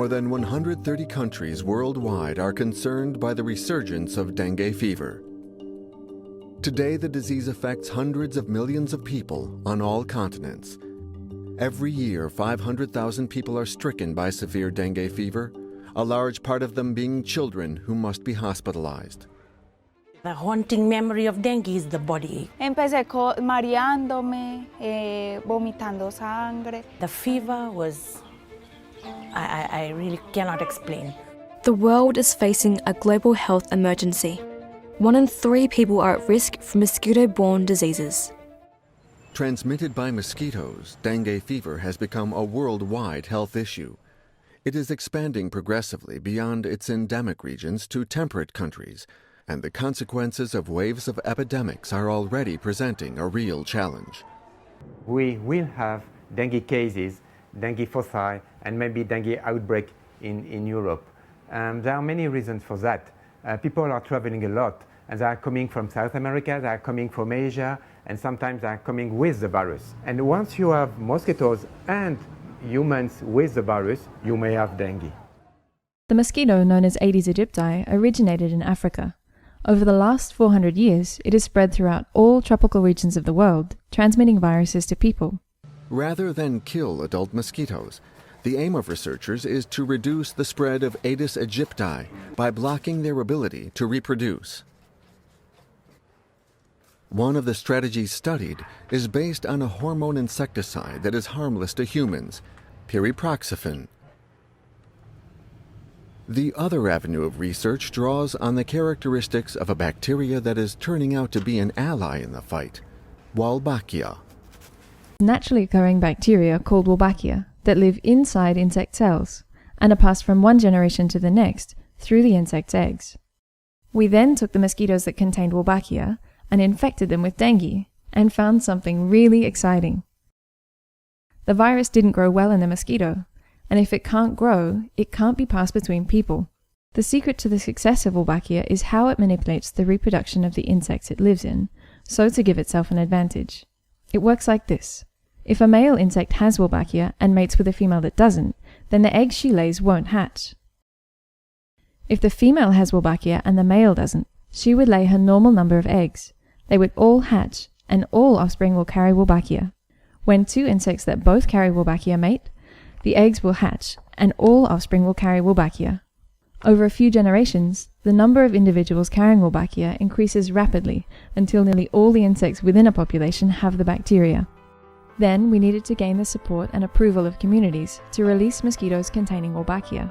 More than 130 countries worldwide are concerned by the resurgence of dengue fever. Today, the disease affects hundreds of millions of people on all continents. Every year, 500,000 people are stricken by severe dengue fever, a large part of them being children who must be hospitalized. The haunting memory of dengue is the body ache. Empecé mareándome, vomitando sangre. The fever was, I really cannot explain. The world is facing a global health emergency. 1 in 3 people are at risk from mosquito-borne diseases. Transmitted by mosquitoes, dengue fever has become a worldwide health issue. It is expanding progressively beyond its endemic regions to temperate countries, and the consequences of waves of epidemics are already presenting a real challenge. We will have dengue cases, dengue foci, and maybe dengue outbreak in Europe. There are many reasons for that. People are traveling a lot, and they are coming from South America, they are coming from Asia, and sometimes they are coming with the virus. And once you have mosquitoes and humans with the virus, you may have dengue. The mosquito known as Aedes aegypti originated in Africa. Over the last 400 years, it has spread throughout all tropical regions of the world, transmitting viruses to people. Rather than kill adult mosquitoes, the aim of researchers is to reduce the spread of Aedes aegypti by blocking their ability to reproduce. One of the strategies studied is based on a hormone insecticide that is harmless to humans, pyriproxyfen. The other avenue of research draws on the characteristics of a bacteria that is turning out to be an ally in the fight, Wolbachia. Naturally occurring bacteria called Wolbachia that live inside insect cells and are passed from one generation to the next through the insect's eggs. We then took the mosquitoes that contained Wolbachia and infected them with dengue and found something really exciting. The virus didn't grow well in the mosquito, and if it can't grow, it can't be passed between people. The secret to the success of Wolbachia is how it manipulates the reproduction of the insects it lives in, so to give itself an advantage. It works like this. If a male insect has Wolbachia and mates with a female that doesn't, then the eggs she lays won't hatch. If the female has Wolbachia and the male doesn't, she would lay her normal number of eggs. They would all hatch, and all offspring will carry Wolbachia. When 2 insects that both carry Wolbachia mate, the eggs will hatch, and all offspring will carry Wolbachia. Over a few generations, the number of individuals carrying Wolbachia increases rapidly until nearly all the insects within a population have the bacteria. Then we needed to gain the support and approval of communities to release mosquitoes containing Wolbachia.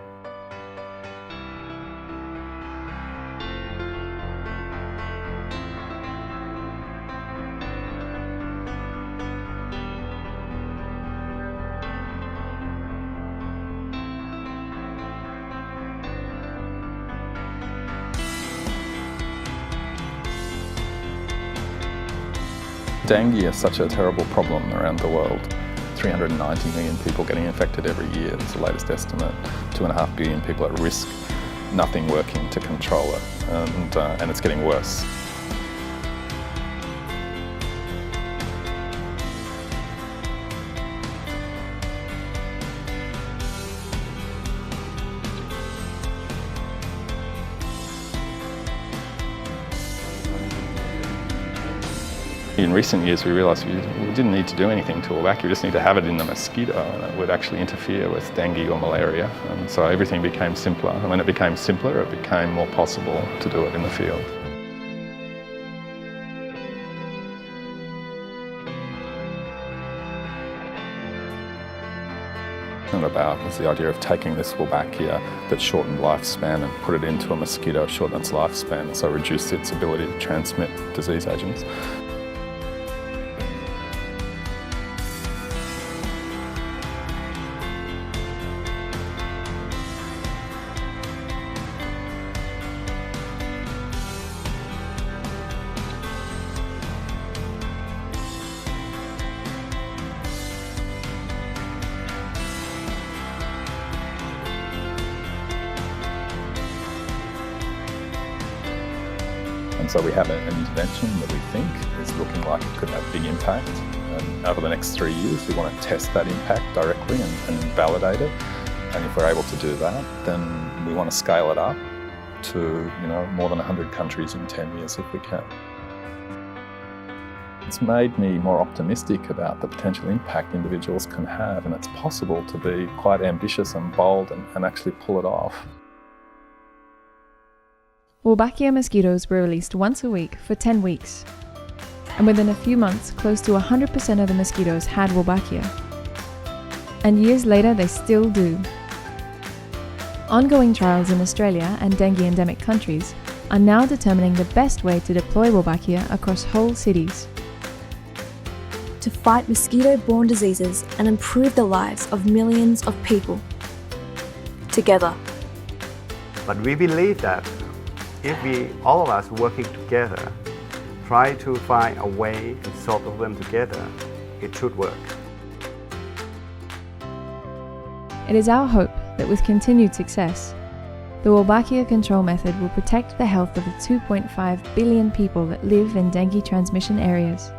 Dengue is such a terrible problem around the world. 390 million people getting infected every year is the latest estimate. 2.5 billion people at risk, nothing working to control it, and it's getting worse. In recent years we realised we didn't need to do anything to Wolbachia, we just need to have it in the mosquito and it would actually interfere with dengue or malaria. And so everything became simpler, and when it became simpler it became more possible to do it in the field. And about was the idea of taking this Wolbachia that shortened lifespan and put it into a mosquito, shorten its lifespan, so reduce its ability to transmit disease agents. And so we have an intervention that we think is looking like it could have a big impact. And over the next 3 years, we want to test that impact directly and validate it. And if we're able to do that, then we want to scale it up to, more than 100 countries in 10 years if we can. It's made me more optimistic about the potential impact individuals can have, and it's possible to be quite ambitious and bold and actually pull it off. Wolbachia mosquitoes were released once a week for 10 weeks. And within a few months, close to 100% of the mosquitoes had Wolbachia. And years later, they still do. Ongoing trials in Australia and dengue endemic countries are now determining the best way to deploy Wolbachia across whole cities. To fight mosquito-borne diseases and improve the lives of millions of people. Together. But we believe that if all of us working together, try to find a way to solve the problem together, it should work. It is our hope that with continued success, the Wolbachia control method will protect the health of the 2.5 billion people that live in dengue transmission areas.